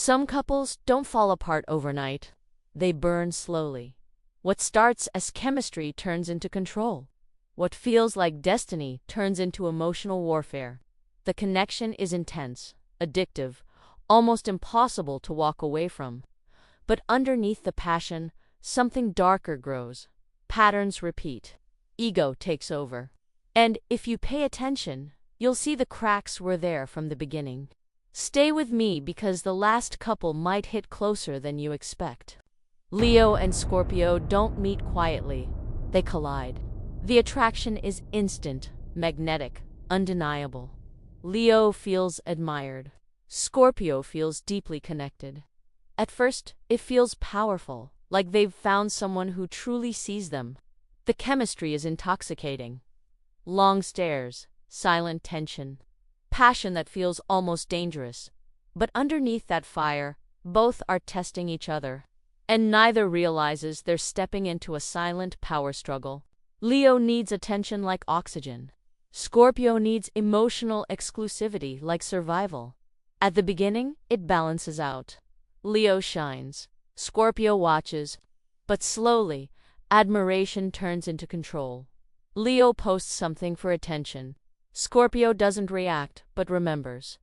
Some couples don't fall apart overnight. They burn slowly. What starts as chemistry turns into control. What feels like destiny turns into emotional warfare. The connection is intense, addictive, almost impossible to walk away from. But underneath the passion, something darker grows. Patterns repeat. Ego takes over. And if you pay attention, you'll see the cracks were there from the beginning. Stay with me because the last couple might hit closer than you expect. Leo and Scorpio don't meet quietly. They collide. The attraction is instant, magnetic, undeniable. Leo feels admired. Scorpio feels deeply connected. At first, it feels powerful, like they've found someone who truly sees them. The chemistry is intoxicating. Long stares, silent tension, passion that feels almost dangerous. But underneath that fire, both are testing each other. And neither realizes they're stepping into a silent power struggle. Leo needs attention like oxygen. Scorpio needs emotional exclusivity like survival. At the beginning, it balances out. Leo shines. Scorpio watches. But slowly, admiration turns into control. Leo posts something for attention. Scorpio doesn't react, but remembers.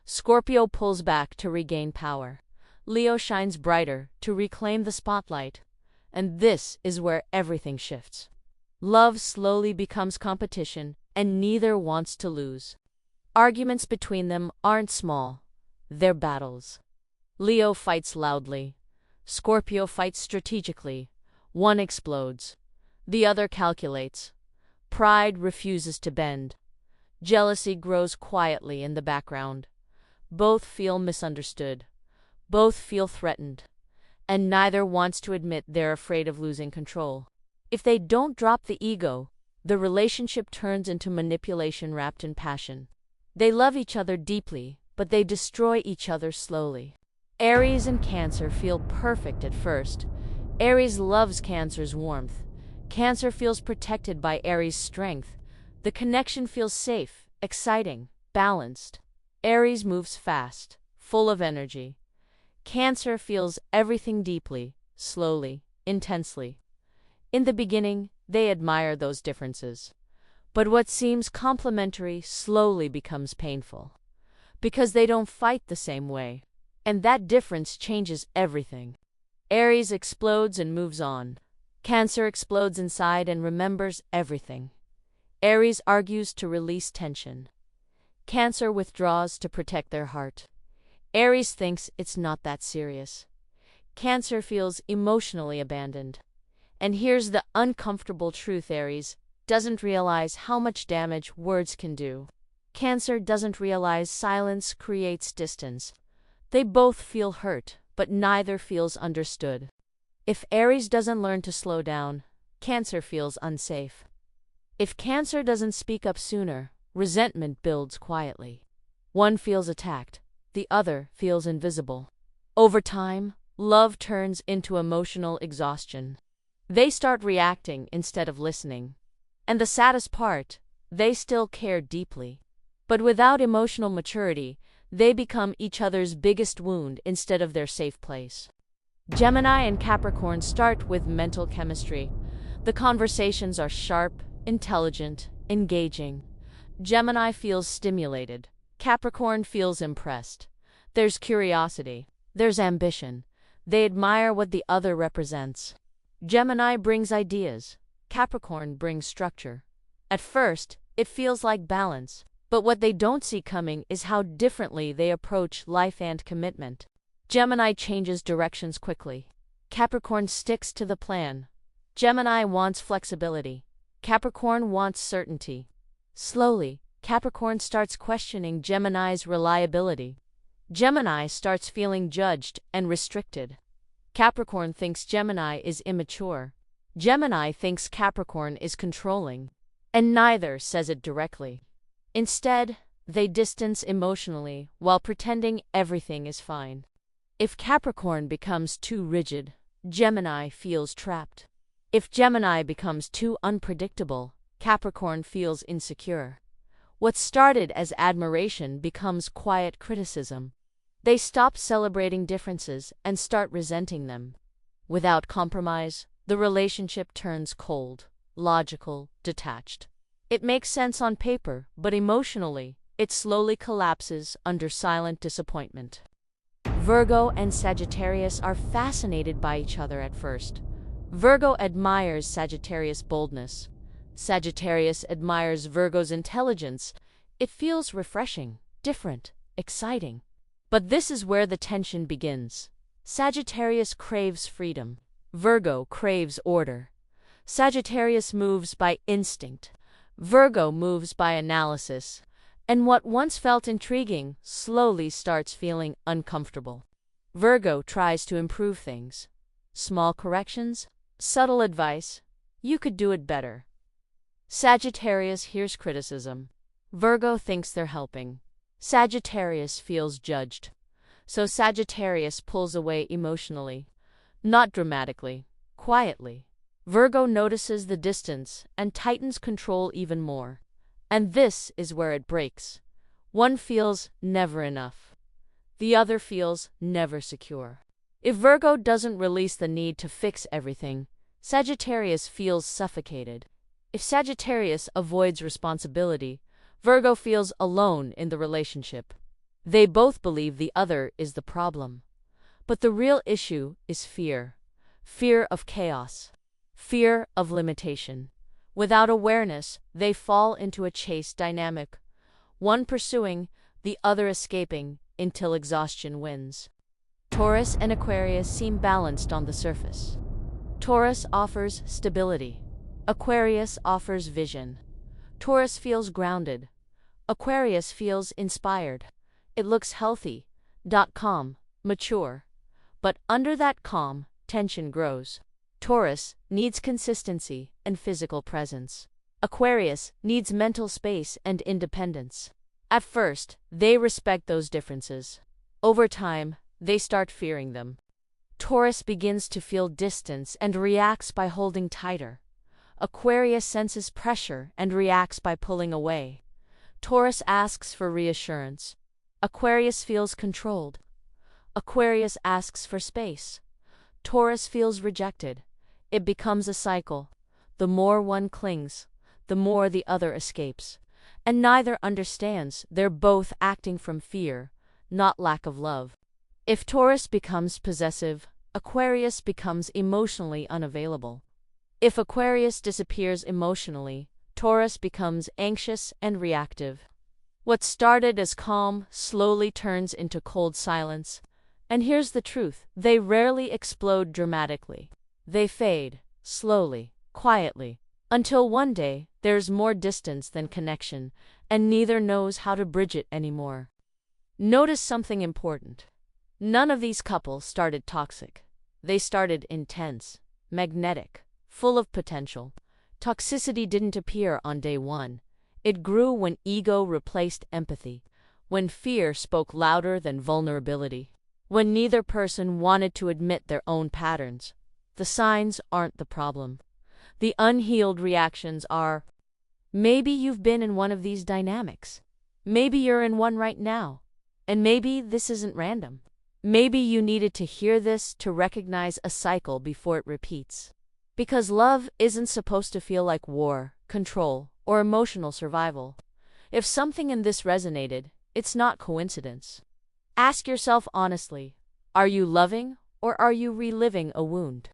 Scorpio pulls back to regain power. Leo shines brighter to reclaim the spotlight. And this is where everything shifts. Love slowly becomes competition, and neither wants to lose. Arguments between them aren't small. They're battles. Leo fights loudly. Scorpio fights strategically. One explodes. The other calculates. Pride refuses to bend. Jealousy grows quietly in the background. Both feel misunderstood. Both feel threatened. And neither wants to admit they're afraid of losing control. If they don't drop the ego, the relationship turns into manipulation wrapped in passion. They love each other deeply, but they destroy each other slowly. Aries and Cancer feel perfect at first. Aries loves Cancer's warmth. Cancer feels protected by Aries' strength. The connection feels safe, exciting, balanced. Aries moves fast, full of energy. Cancer feels everything deeply, slowly, intensely. In the beginning, they admire those differences. But what seems complementary slowly becomes painful. Because they don't fight the same way. And that difference changes everything. Aries explodes and moves on. Cancer explodes inside and remembers everything. Aries argues to release tension. Cancer withdraws to protect their heart. Aries thinks it's not that serious. Cancer feels emotionally abandoned. And here's the uncomfortable truth: Aries doesn't realize how much damage words can do. Cancer doesn't realize silence creates distance. They both feel hurt, but neither feels understood. If Aries doesn't learn to slow down, Cancer feels unsafe. If Cancer doesn't speak up sooner, resentment builds quietly. One feels attacked, the other feels invisible. Over time, love turns into emotional exhaustion. They start reacting instead of listening. And the saddest part, they still care deeply. But without emotional maturity, they become each other's biggest wound instead of their safe place. Gemini and Capricorn start with mental chemistry. The conversations are sharp, intelligent, engaging. Gemini feels stimulated. Capricorn feels impressed. There's curiosity. There's ambition. They admire what the other represents. Gemini brings ideas. Capricorn brings structure. At first, it feels like balance. But what they don't see coming is how differently they approach life and commitment. Gemini changes directions quickly. Capricorn sticks to the plan. Gemini wants flexibility. Capricorn wants certainty. Slowly, Capricorn starts questioning Gemini's reliability. Gemini starts feeling judged and restricted. Capricorn thinks Gemini is immature. Gemini thinks Capricorn is controlling. And neither says it directly. Instead, they distance emotionally while pretending everything is fine. If Capricorn becomes too rigid, Gemini feels trapped. If Gemini becomes too unpredictable, Capricorn feels insecure. What started as admiration becomes quiet criticism. They stop celebrating differences and start resenting them. Without compromise, the relationship turns cold, logical, detached. It makes sense on paper, but emotionally, it slowly collapses under silent disappointment. Virgo and Sagittarius are fascinated by each other at first. Virgo admires Sagittarius' boldness. Sagittarius admires Virgo's intelligence. It feels refreshing, different, exciting. But this is where the tension begins. Sagittarius craves freedom. Virgo craves order. Sagittarius moves by instinct. Virgo moves by analysis. And what once felt intriguing slowly starts feeling uncomfortable. Virgo tries to improve things. Small corrections, subtle advice. You could do it better. Sagittarius hears criticism. Virgo thinks they're helping. Sagittarius feels judged. So Sagittarius pulls away emotionally. Not dramatically, quietly. Virgo notices the distance and tightens control even more. And this is where it breaks. One feels never enough. The other feels never secure. If Virgo doesn't release the need to fix everything, Sagittarius feels suffocated. If Sagittarius avoids responsibility, Virgo feels alone in the relationship. They both believe the other is the problem. But the real issue is fear. Fear of chaos. Fear of limitation. Without awareness, they fall into a chase dynamic, one pursuing, the other escaping, until exhaustion wins. Taurus and Aquarius seem balanced on the surface. Taurus offers stability. Aquarius offers vision. Taurus feels grounded. Aquarius feels inspired. It looks healthy, calm, mature. But under that calm, tension grows. Taurus needs consistency and physical presence. Aquarius needs mental space and independence. At first, they respect those differences. Over time, they start fearing them. Taurus begins to feel distance and reacts by holding tighter. Aquarius senses pressure and reacts by pulling away. Taurus asks for reassurance. Aquarius feels controlled. Aquarius asks for space. Taurus feels rejected. It becomes a cycle. The more one clings, the more the other escapes. And neither understands they're both acting from fear, not lack of love. If Taurus becomes possessive, Aquarius becomes emotionally unavailable. If Aquarius disappears emotionally, Taurus becomes anxious and reactive. What started as calm slowly turns into cold silence. And here's the truth: they rarely explode dramatically. They fade, slowly, quietly, until one day there's more distance than connection, and neither knows how to bridge it anymore. Notice something important. None of these couples started toxic. They started intense, magnetic, full of potential. Toxicity didn't appear on day one. It grew when ego replaced empathy, when fear spoke louder than vulnerability, when neither person wanted to admit their own patterns. The signs aren't the problem. The unhealed reactions are. Maybe you've been in one of these dynamics. Maybe you're in one right now. And maybe this isn't random. Maybe you needed to hear this to recognize a cycle before it repeats. Because love isn't supposed to feel like war, control, or emotional survival. If something in this resonated, it's not coincidence. Ask yourself honestly, are you loving or are you reliving a wound?